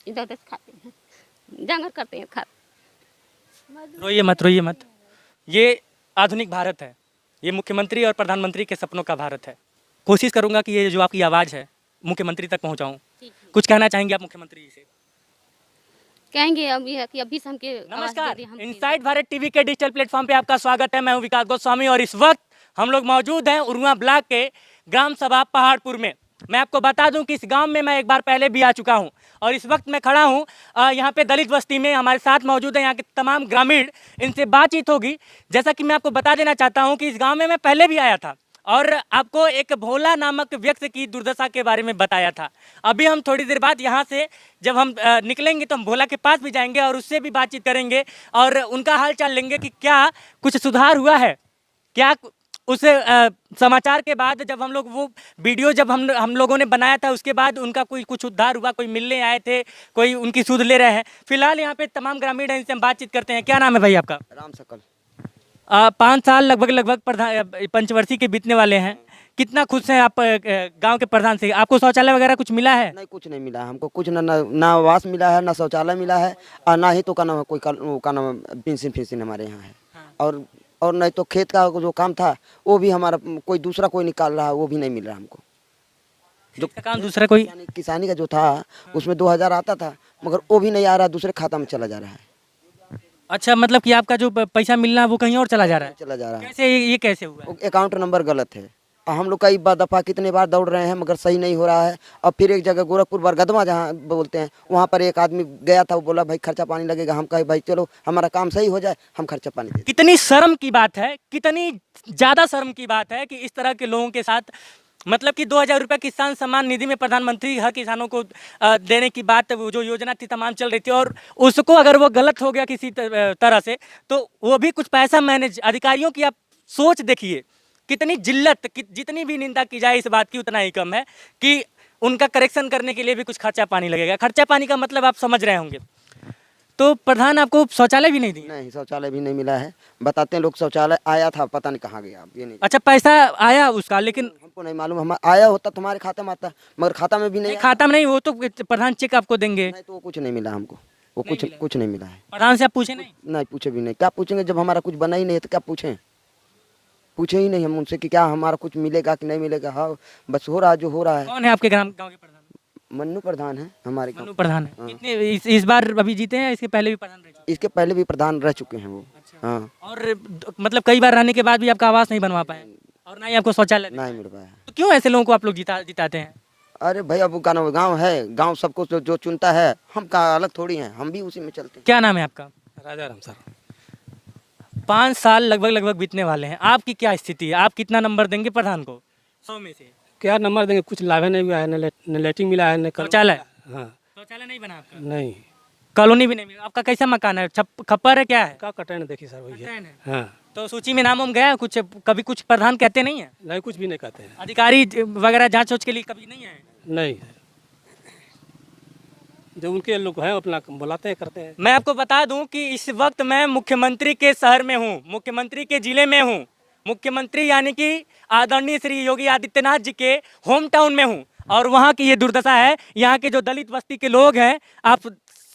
इधर उधर से खाते हैं, जांगर करते हैं, खाते। रोइए मत। ये आधुनिक भारत है, ये मुख्यमंत्री और प्रधानमंत्री के सपनों का भारत है। कोशिश करूंगा कि ये जो आपकी आवाज़ है मुख्यमंत्री तक पहुंचाऊं। कुछ कहना चाहेंगे आप मुख्यमंत्री जी से? कहेंगे अब ये है कि अभी से हमके आवाज़ दे नमस्कार, दी हम। इनसाइड भारत टीवी के डिजिटल प्लेटफॉर्म पे आपका स्वागत है। मैं हूं विकास गोस्वामी और इस वक्त हम लोग मौजूद हैं उरुआ ब्लॉक के ग्राम सभा पहाड़पुर में। मैं आपको बता दूं कि इस गांव में मैं एक बार पहले भी आ चुका हूं और इस वक्त मैं खड़ा हूं यहां पे दलित बस्ती में। हमारे साथ मौजूद है यहाँ के तमाम ग्रामीण, इनसे बातचीत होगी। जैसा कि मैं आपको बता देना चाहता हूँ कि इस गाँव में मैं पहले भी आया था और आपको एक भोला नामक व्यक्ति की दुर्दशा के बारे में बताया था। अभी हम थोड़ी देर बाद यहाँ से जब हम निकलेंगे तो हम भोला के पास भी जाएंगे और उससे भी बातचीत करेंगे और उनका हाल चाल लेंगे कि क्या कुछ सुधार हुआ है, क्या उस समाचार के बाद जब हम लोग वो वीडियो जब हम लोगों ने बनाया था उसके बाद उनका कोई कुछ उद्धार हुआ, कोई मिलने आए थे, कोई उनकी सुध ले रहे हैं। फिलहाल यहाँ पे तमाम ग्रामीण हैं, इनसे हम बातचीत करते हैं। क्या नाम है भाई आपका? राम सकल। 5 साल लगभग पंचवर्षीय के बीतने वाले हैं। कितना खुश हैं आप गांव के प्रधान से? आपको शौचालय वगैरह कुछ मिला है? नहीं, कुछ नहीं मिला हमको। कुछ ना आवास मिला है, ना शौचालय मिला है, और ना ही तो का नाम कोई का नाम पेंशन फेंशन हमारे यहाँ है। हाँ। और नहीं तो खेत का जो काम था वो भी हमारा कोई दूसरा कोई निकाल रहा है, वो भी नहीं मिल रहा हमको। जो का काम दूसरा कोई किसानी का जो था उसमें 2000 आता था, मगर वो भी नहीं आ रहा, दूसरे खाता में चला जा रहा है। अच्छा, मतलब कि आपका जो पैसा मिलना है वो कहीं और चला जा रहा है? चला जा रहा है। कैसे ये कैसे हुआ? अकाउंट नंबर गलत है। हम लोग कई दफ़ा कितने बार दौड़ रहे हैं मगर सही नहीं हो रहा है। और फिर एक जगह गोरखपुर बरगदमा जहाँ बोलते हैं वहाँ पर एक आदमी गया था, वो बोला भाई खर्चा पानी लगेगा। हम कहे भाई चलो हमारा काम सही हो जाए, हम खर्चा पानी दे। कितनी शर्म की बात है, कितनी ज़्यादा शर्म की बात है कि इस तरह के लोगों के साथ, मतलब कि 2000 रुपये किसान सम्मान निधि में प्रधानमंत्री हर किसानों को देने की बात, वो जो योजना थी तमाम चल रही थी और उसको अगर वो गलत हो गया किसी तरह से तो वो भी कुछ पैसा मैनेज। अधिकारियों की आप सोच देखिए, कितनी जिल्लत, जितनी भी निंदा की जाए इस बात की उतना ही कम है कि उनका करेक्शन करने के लिए भी कुछ खर्चा पानी लगेगा। खर्चा पानी का मतलब आप समझ रहे होंगे। तो प्रधान आपको शौचालय भी नहीं दिए? नहीं, शौचालय भी नहीं मिला है। बताते हैं लोग शौचालय आया था, पता नहीं कहाँ गया, ये नहीं। अच्छा, पैसा आया उसका, लेकिन हमको नहीं मालूम। हम आया होता तुम्हारे खाते में आता, मगर खाता में भी नहीं आया। खाता में नहीं, वो तो प्रधान चेक आपको देंगे। नहीं, तो वो कुछ नहीं मिला हमको। वो कुछ नहीं मिला है। प्रधान से आप पूछे नहीं? नहीं, पूछे भी नहीं। क्या पूछेंगे जब हमारा कुछ बना ही नहीं है तो क्या पूछें? पूछे ही नहीं हम उनसे कि क्या हमारा कुछ मिलेगा कि नहीं मिलेगा। हाँ, बस हो रहा जो हो रहा है। कौन है आपके गांव के प्रधान? मन्नू प्रधान है हमारे गाँव। मनु प्रधान है। हाँ। कितने इस बार अभी जीते हैं? इसके पहले भी प्रधान रह चुके? इसके पहले भी प्रधान रह चुके हैं वो। अच्छा। हाँ। और मतलब कई बार रहने के बाद भी आपका आवास नहीं बनवा पाए और ना ही आपको शौचालय दे नहीं पाए। मिल पाया। तो क्यों ऐसे लोगों को आप लोग जिताते हैं? अरे भाई अब गाँव है, गाँव सबको जो चुनता है। हम का अलग थोड़ी हैं, हम भी उसी में चलते हैं। क्या नाम है आपका? राजा राम सर। 5 साल लगभग बीतने वाले हैं। आपकी क्या स्थिति है? आप कितना नंबर देंगे प्रधान को 100 में से? क्या नंबर देंगे? कुछ लाभ नहीं हुआ है, न लैट्रिन मिला है, न शौचालय? हाँ शौचालय नहीं बना आपका? नहीं। कॉलोनी भी नहीं मिला आपका? कैसा मकान है? खप्पर है, क्या है? क्या कटन देखिए सर, वही है। कटैन है। हाँ। तो सूची में नाम गया कुछ? कभी कुछ प्रधान कहते नहीं है? नहीं, कुछ भी नहीं कहते हैं। अधिकारी वगैरह जांच के लिए कभी नहीं आए? नहीं, जो उनके लोग हैं अपना बुलाते हैं, करते हैं। मैं आपको बता दूं कि इस वक्त मैं मुख्यमंत्री के शहर में हूं, मुख्यमंत्री के जिले में हूं। मुख्यमंत्री यानी कि आदरणीय श्री योगी आदित्यनाथ जी के होम टाउन में हूं और वहां की ये दुर्दशा है। यहाँ के जो दलित बस्ती के लोग हैं, आप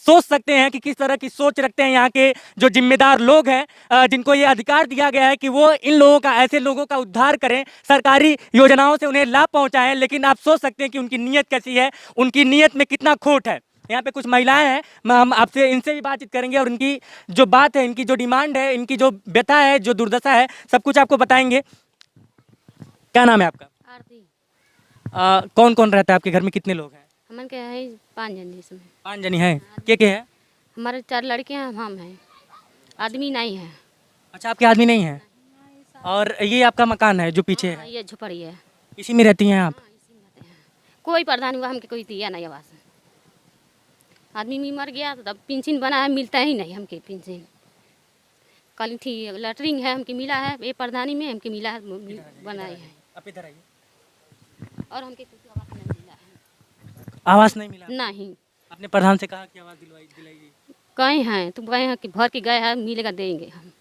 सोच सकते हैं कि किस तरह की सोच रखते हैं यहाँ के जो जिम्मेदार लोग हैं, जिनको ये अधिकार दिया गया है कि वो इन लोगों का, ऐसे लोगों का उद्धार करें, सरकारी योजनाओं से उन्हें लाभ पहुंचाएं। लेकिन आप सोच सकते हैं कि उनकी नीयत कैसी है, उनकी नीयत में कितना खोट है। यहाँ पे कुछ महिलाएं हैं, हम आपसे इनसे भी बातचीत करेंगे और इनकी जो बात है, इनकी जो डिमांड है, इनकी जो व्यथा है, जो दुर्दशा है, सब कुछ आपको बताएंगे। क्या नाम है आपका? आरती। कौन कौन रहता है आपके घर में? कितने लोग हैं? हमन के है 5 जन इसमें। 5 जनी हैं। के है? हमारे 4 लड़के हैं, हम हैं, आदमी नहीं है। अच्छा, आपके आदमी नहीं है। और ये आपका मकान है जो पीछे हाँ, है, ये झुपड़ी है। इसी में रहती हैं आप? कोई प्रधान हुआ हमके कोई दिया नहीं आवास। आदमी भी मर गया तो तब पेंशन बना है, मिलता ही नहीं हमके पेंशन। कल थी लैटरिन है हमके मिला है, ये प्रधानी में हमके मिला है, बनाई है। आप इधर आइए। और हमके कुछ आवास नहीं मिला है। आवास नहीं मिला? नहीं। आपने प्रधान से कहा कि आवास दिलाइए? कहीं हैं तुम, कहे हैं कि भर के गए हैं, मिलेगा देंगे हम।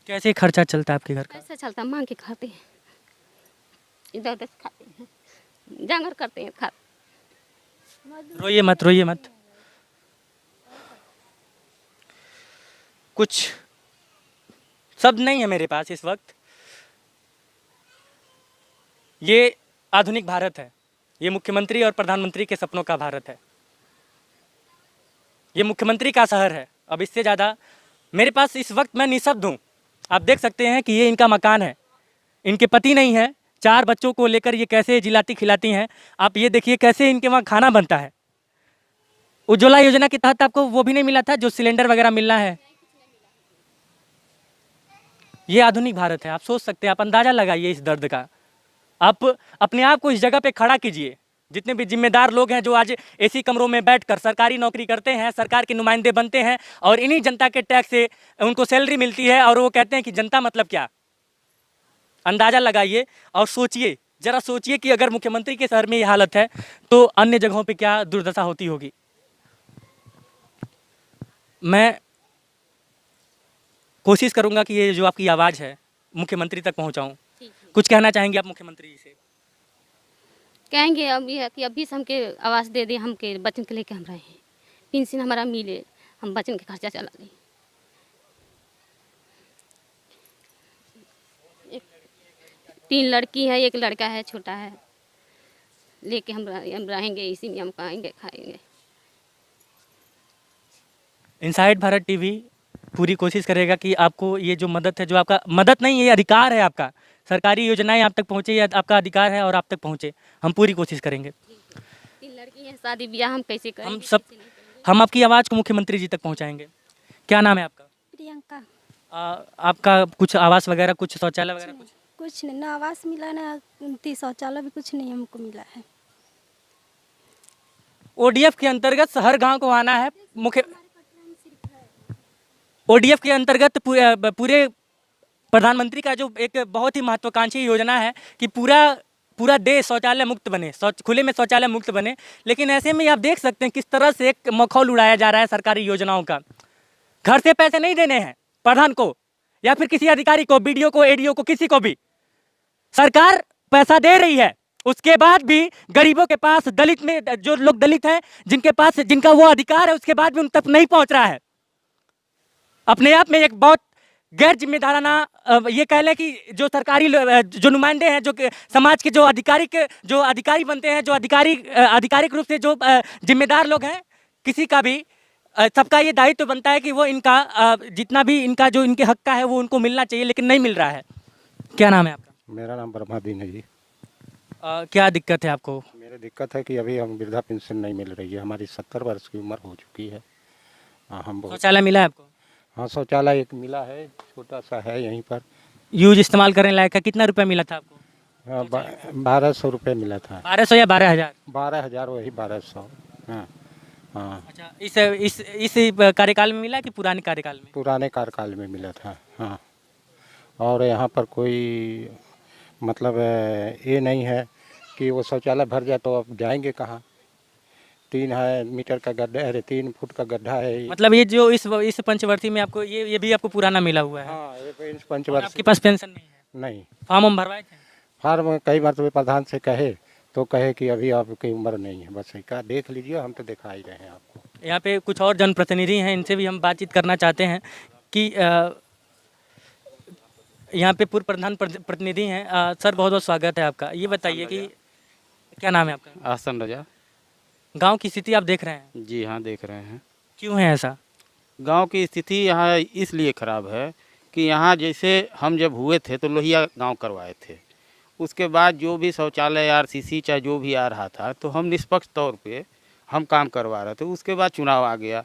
कैसे खर्चा चलता है आपके घर का? कैसे चलता, मांग के खाते हैं, इधर उधर से खाते हैं, जांगर करते हैं, खाते। रोइए मत, रोइए मत। कुछ शब्द नहीं है मेरे पास इस वक्त। ये आधुनिक भारत है, ये मुख्यमंत्री और प्रधानमंत्री के सपनों का भारत है, ये मुख्यमंत्री का शहर है। अब इससे ज़्यादा मेरे पास इस वक्त, मैं निःशब्द हूँ। आप देख सकते हैं कि ये इनका मकान है, इनके पति नहीं है, 4 बच्चों को लेकर ये कैसे जिलाती खिलाती हैं। आप ये देखिए कैसे इनके वहाँ खाना बनता है। उज्ज्वला योजना के तहत आपको वो भी नहीं मिला था जो सिलेंडर वगैरह मिलना है। ये आधुनिक भारत है। आप सोच सकते हैं, आप अंदाजा लगाइए इस दर्द का। आप अपने आप को इस जगह पे खड़ा कीजिए। जितने भी जिम्मेदार लोग हैं जो आज एसी कमरों में बैठकर सरकारी नौकरी करते हैं, सरकार के नुमाइंदे बनते हैं और इन्हीं जनता के टैक्स से उनको सैलरी मिलती है और वो कहते हैं कि जनता मतलब क्या। अंदाजा लगाइए और सोचिए, जरा सोचिए कि अगर मुख्यमंत्री के शहर में ये हालत है तो अन्य जगहों पे क्या दुर्दशा होती होगी। मैं कोशिश करूंगा कि ये जो आपकी आवाज़ है मुख्यमंत्री तक पहुंचाऊं। कुछ कहना चाहेंगे आप मुख्यमंत्री जी से? कहेंगे अब ये है कि अभी से हमके आवाज़ दे दे, हमके बच्चन के लेके हम रहे हैं, पेंशन हमारा मिले, हम बच्चन के खर्चा चला लें। एक 3 लड़की है, 1 लड़का है, छोटा है, लेके हम रहेंगे, इसी में हम खाएंगे खाएंगे। इनसाइड भारत टीवी पूरी कोशिश करेगा कि आपको ये जो मदद है, जो आपका मदद नहीं, ये अधिकार है आपका, सरकारी योजनाएं आप तक पहुँचे, ये आपका अधिकार है और आप तक पहुँचे। हम पूरी कोशिश करेंगे। 3 लड़की हैं, शादी ब्याह हम कैसे करेंगे? हम आपकी आवाज़ को मुख्यमंत्री जी तक पहुँचाएंगे। क्या नाम है आपका? प्रियंका। आपका कुछ आवास वगैरह, कुछ शौचालय वगैरह कुछ नहीं, ना आवास मिला ना शौचालय भी कुछ नहीं हमको मिला है। ओडीएफ के अंतर्गत हर गांव को आना है। ओडीएफ के अंतर्गत पूरे प्रधानमंत्री का जो एक बहुत ही महत्वाकांक्षी योजना है कि पूरा देश शौचालय मुक्त बने, खुले में शौचालय मुक्त बने। लेकिन ऐसे में आप देख सकते हैं किस तरह से एक मखौल उड़ाया जा रहा है सरकारी योजनाओं का। घर से पैसे नहीं देने हैं प्रधान को या फिर किसी अधिकारी को, बीडीओ को, एडीओ को, किसी को भी। सरकार पैसा दे रही है, उसके बाद भी गरीबों के पास, दलित में जो लोग दलित हैं, जिनके पास, जिनका वो अधिकार है, उसके बाद भी उन तक नहीं पहुंच रहा है। अपने आप में एक बहुत गैर जिम्मेदाराना, ये कह लें कि जो सरकारी जो नुमाइंदे हैं, जो समाज के जो अधिकारी बनते हैं, जो आधिकारिक रूप से जो जिम्मेदार लोग हैं, किसी का भी सबका ये दायित्व बनता है कि वो इनका जितना भी इनका जो इनके हक का है वो उनको मिलना चाहिए, लेकिन नहीं मिल रहा है। क्या नाम है आपका? मेरा नाम ब्रह्मादीन है जी। क्या दिक्कत है आपको? मेरी दिक्कत है कि अभी हम वृद्धा पेंशन नहीं मिल रही है। हमारी 70 वर्ष की उम्र हो चुकी है। हम शौचालय मिला है आपको? हाँ, शौचालय एक मिला है, छोटा सा है यहीं पर। यूज इस्तेमाल करने लायक है? कितना रुपया मिला था आपको? 1200 रुपये मिला था। 1200 या 12,000? 12,000, वही 1200। हाँ हाँ। अच्छा, इस कार्यकाल में मिला कि पुराने कार्यकाल में? पुराने कार्यकाल में मिला था। हाँ, और यहाँ पर कोई मतलब ये नहीं है कि वो शौचालय भर जाए तो अब जाएंगे कहाँ। 3 मीटर का गड्ढा है, 3 फुट का गड्ढा है। मतलब ये जो इस पंचवर्षीय में आपको ये भी आपको पुराना मिला हुआ है? हाँ, ये इस पंचवर्षीय। आपके पास पेंशन नहीं है? नहीं। फॉर्म भरवाए थे? फार्म कई बार प्रधान से कहे तो कहे कि अभी आपकी उम्र नहीं है। बस का देख लीजिए, हम तो दिखा ही रहे हैं आपको। यहाँ पे कुछ और जनप्रतिनिधि हैं, इनसे भी हम बातचीत करना चाहते हैं कि यहाँ पे पूर्व प्रधान प्रतिनिधि हैं। सर, बहुत बहुत स्वागत है आपका। ये बताइए कि क्या नाम है आपका? आसन रजा। गांव की स्थिति आप देख रहे हैं? जी हाँ, देख रहे हैं। क्यों है ऐसा? गांव की स्थिति यहाँ इसलिए ख़राब है कि यहाँ जैसे हम जब हुए थे तो लोहिया गांव करवाए थे। उसके बाद जो भी शौचालय, आरसीसी चाहे जो भी आ रहा था तो हम निष्पक्ष तौर पे हम काम करवा रहे थे। उसके बाद चुनाव आ गया,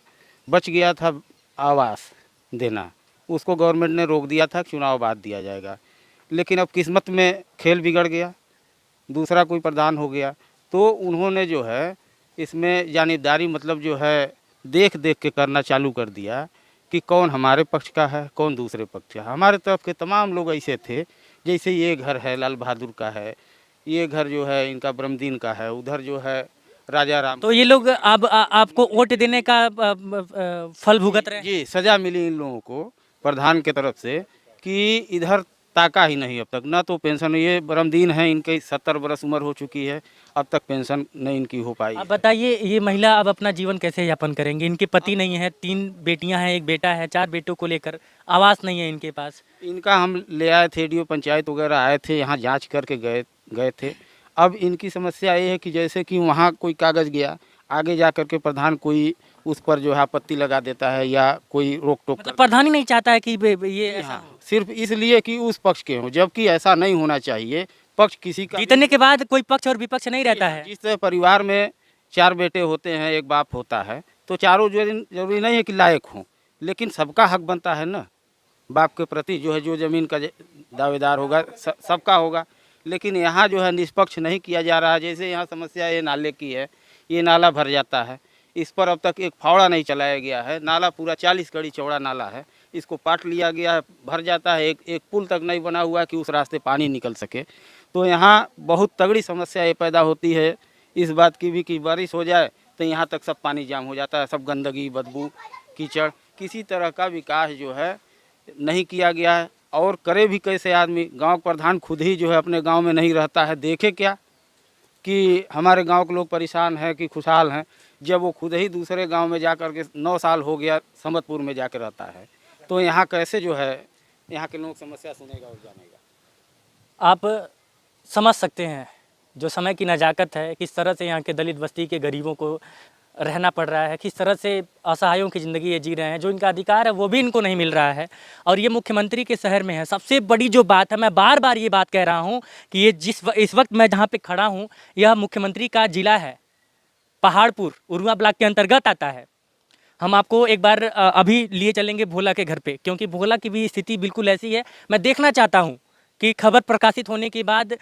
बच गया था आवास देना, उसको गवर्नमेंट ने रोक दिया था, चुनाव बाद दिया जाएगा। लेकिन अब किस्मत में खेल बिगड़ गया, दूसरा कोई प्रधान हो गया, तो उन्होंने जो है इसमें जानिबदारी मतलब जो है देख देख के करना चालू कर दिया कि कौन हमारे पक्ष का है, कौन दूसरे पक्ष का है। हमारे तरफ के तमाम लोग ऐसे थे, जैसे ये घर है लाल बहादुर का है, ये घर जो है इनका ब्रह्मदीन का है, उधर जो है राजा राम। तो ये लोग अब आपको वोट देने का फल भुगत रहे हैं? जी, सज़ा मिली इन लोगों को प्रधान के तरफ से कि इधर ताका ही नहीं अब तक, ना तो पेंशन। ये बरमदीन है, इनकी 70 बरस उम्र हो चुकी है, अब तक पेंशन नहीं इनकी हो पाई। आप बताइए, ये महिला अब अपना जीवन कैसे यापन करेंगी? इनके पति नहीं है, 3 बेटियां हैं, 1 बेटा है, 4 बेटों को लेकर आवास नहीं है इनके पास। इनका हम ले आए थे, डीओ पंचायत वगैरह आए थे, यहाँ जांच करके गए थे। अब इनकी समस्या ये है कि जैसे कि वहाँ कोई कागज़ गया, आगे जा कर के प्रधान कोई उस पर जो है आपत्ति लगा देता है या कोई रोक टोक मतलब प्रधान ही नहीं चाहता है कि ये ऐसा हाँ, सिर्फ इसलिए कि उस पक्ष के हों, जबकि ऐसा नहीं होना चाहिए। पक्ष किसी का जीतने के बाद कोई पक्ष और विपक्ष नहीं रहता है। जिस परिवार में 4 बेटे होते हैं, 1 बाप होता है, तो चारों जरूरी नहीं है कि लायक हों, लेकिन सबका हक बनता है ना बाप के प्रति, जो है जो ज़मीन का दावेदार होगा सबका होगा। लेकिन यहाँ जो है निष्पक्ष नहीं किया जा रहा है। जैसे यहाँ समस्या ये नाले की है, ये नाला भर जाता है, इस पर अब तक एक फावड़ा नहीं चलाया गया है। नाला पूरा 40 कड़ी चौड़ा नाला है, इसको पाट लिया गया है, भर जाता है। एक पुल तक नहीं बना हुआ है कि उस रास्ते पानी निकल सके। तो यहाँ बहुत तगड़ी समस्या ये पैदा होती है इस बात की भी कि बारिश हो जाए तो यहाँ तक सब पानी जाम हो जाता है, सब गंदगी, बदबू, कीचड़। किसी तरह का विकास जो है नहीं किया गया है। और करे भी कैसे आदमी? गांव प्रधान खुद ही जो है अपने गांव में नहीं रहता है, देखे क्या कि हमारे गांव के लोग परेशान हैं कि खुशहाल हैं, जब वो खुद ही दूसरे गांव में जा कर के 9 साल हो गया समतपुर में जाकर रहता है। तो यहाँ कैसे जो है यहाँ के लोग समस्या सुनेगा और जानेगा? आप समझ सकते हैं जो समय की नज़ाकत है, किस तरह से यहाँ के दलित बस्ती के गरीबों को रहना पड़ रहा है, किस तरह से असहायों की ज़िंदगी ये जी रहे हैं, जो इनका अधिकार है वो भी इनको नहीं मिल रहा है। और ये मुख्यमंत्री के शहर में है। सबसे बड़ी जो बात है, मैं बार बार ये बात कह रहा हूँ कि ये इस वक्त मैं जहाँ पे खड़ा हूँ, यह मुख्यमंत्री का ज़िला है, पहाड़पुर उरुआ ब्लॉक के अंतर्गत आता है। हम आपको एक बार अभी लिए चलेंगे भोला के घर पे, क्योंकि भोला की भी स्थिति बिल्कुल ऐसी है। मैं देखना चाहता हूँ कि खबर प्रकाशित होने के बाद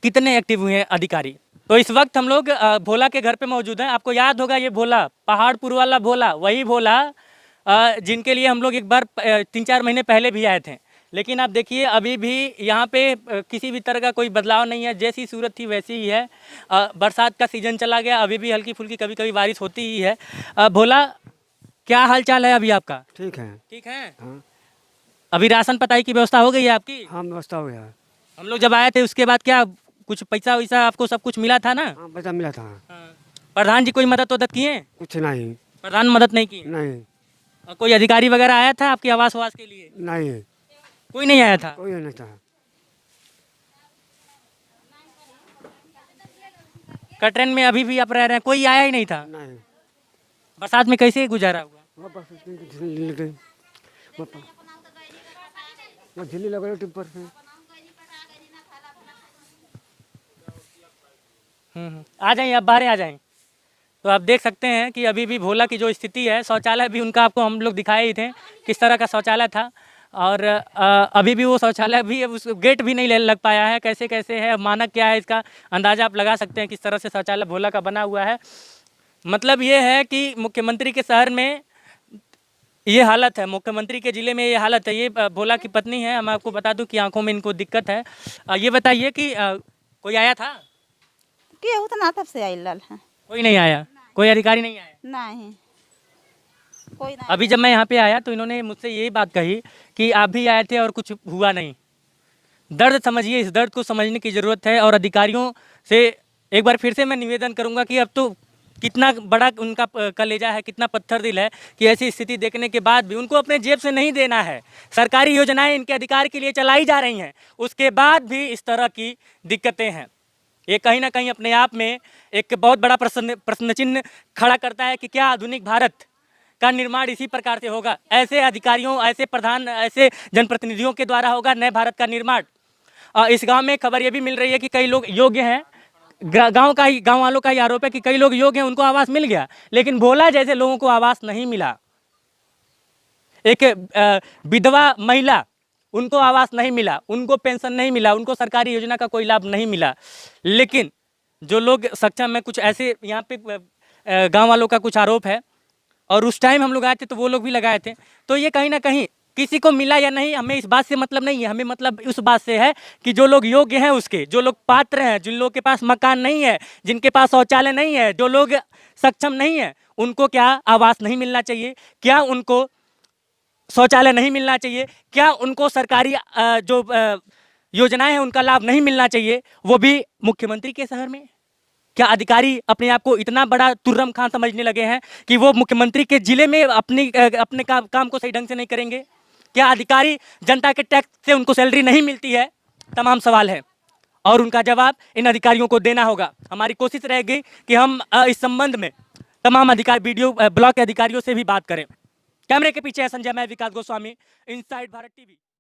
कितने एक्टिव हुए हैं अधिकारी। तो इस वक्त हम लोग भोला के घर पे मौजूद हैं। आपको याद होगा ये भोला, पहाड़पुर वाला भोला, वही भोला जिनके लिए हम लोग एक बार 3-4 महीने पहले भी आए थे। लेकिन आप देखिए अभी भी यहाँ पे किसी भी तरह का कोई बदलाव नहीं है, जैसी सूरत थी वैसी ही है। बरसात का सीज़न चला गया, अभी भी हल्की फुल्की कभी कभी बारिश होती ही है। भोला, क्या हाल चाल है अभी आपका? ठीक है। ठीक है। हाँ। अभी राशन पताई की व्यवस्था हो गई है आपकी? हाँ, व्यवस्था हो गया। हम लोग जब आए थे उसके बाद क्या कुछ पैसा वैसा आपको सब कुछ मिला था ना? हाँ, पैसा मिला था। हाँ। प्रधान जी कोई मदद किए? कुछ नहीं। प्रधान मदद नहीं की? नहीं। और कोई अधिकारी वगैरह आया था आपकी आवास वास के लिए? नहीं, कोई नहीं आया था? कोई नहीं था। कटरन में अभी भी आप रह रहे हैं, कोई आया ही नहीं था? नहीं। बरसात में कैसे गुजारा हुआ? झिल्ली लगा टिप्पर से। आ जाइए, आप बाहर आ जाएं। तो आप देख सकते हैं कि अभी भी भोला की जो स्थिति है, शौचालय भी उनका आपको हम लोग दिखाए ही थे किस तरह का शौचालय था। और अभी भी वो शौचालय भी उस गेट भी नहीं लग पाया है। कैसे कैसे है, मानक क्या है, इसका अंदाज़ा आप लगा सकते हैं किस तरह से शौचालय भोला का बना हुआ है। मतलब ये है कि मुख्यमंत्री के शहर में ये हालत है, मुख्यमंत्री के ज़िले में ये हालत है। ये भोला की पत्नी है। मैं आपको बता दूं कि आंखों में इनको दिक्कत है। ये बताइए कि कोई आया था? के उतना तब से आइल है। कोई नहीं आया? कोई अधिकारी नहीं आया? नहीं, कोई नहीं। अभी जब मैं यहाँ पे आया तो इन्होंने मुझसे यही बात कही कि आप भी आए थे और कुछ हुआ नहीं। दर्द समझिए, इस दर्द को समझने की ज़रूरत है। और अधिकारियों से एक बार फिर से मैं निवेदन करूँगा कि अब तो कितना बड़ा उनका कलेजा है, कितना पत्थर दिल है कि ऐसी स्थिति देखने के बाद भी उनको अपने जेब से नहीं देना है। सरकारी योजनाएं इनके अधिकार के लिए चलाई जा रही हैं, उसके बाद भी इस तरह की दिक्कतें हैं। ये कहीं ना कहीं अपने आप में एक बहुत बड़ा प्रश्न चिन्ह खड़ा करता है कि क्या आधुनिक भारत का निर्माण इसी प्रकार से होगा? ऐसे अधिकारियों, ऐसे प्रधान, ऐसे जनप्रतिनिधियों के द्वारा होगा नए भारत का निर्माण? इस गांव में खबर ये भी मिल रही है कि कई लोग योग्य हैं। गांव वालों का ही आरोप है कि कई लोग योग्य हैं, उनको आवास मिल गया, लेकिन भोला जैसे लोगों को आवास नहीं मिला। एक विधवा महिला, उनको आवास नहीं मिला, उनको पेंशन नहीं मिला, उनको सरकारी योजना का कोई लाभ नहीं मिला। लेकिन जो लोग सक्षम है, कुछ ऐसे यहाँ पे गांव वालों का कुछ आरोप है। और उस टाइम हम लोग आए थे तो वो लोग भी लगाए थे। तो ये कहीं ना कहीं किसी को मिला या नहीं, हमें इस बात से मतलब नहीं है। हमें मतलब उस बात से है कि जो लोग योग्य हैं, उसके जो लोग पात्र हैं, जिन लोगों के पास मकान नहीं है, जिनके पास शौचालय नहीं है, जो लोग सक्षम नहीं है, उनको क्या आवास नहीं मिलना चाहिए? क्या उनको शौचालय नहीं मिलना चाहिए? क्या उनको सरकारी जो योजनाएं हैं उनका लाभ नहीं मिलना चाहिए, वो भी मुख्यमंत्री के शहर में? क्या अधिकारी अपने आप को इतना बड़ा तुर्रम खां समझने लगे हैं कि वो मुख्यमंत्री के जिले में अपने काम को सही ढंग से नहीं करेंगे? क्या अधिकारी जनता के टैक्स से उनको सैलरी नहीं मिलती है? तमाम सवाल है और उनका जवाब इन अधिकारियों को देना होगा। हमारी कोशिश रहेगी कि हम इस संबंध में तमाम वीडियो ब्लॉक के अधिकारियों से भी बात करें। कैमरे के पीछे है संजय, मैं विकास गोस्वामी, इनसाइड भारत टीवी।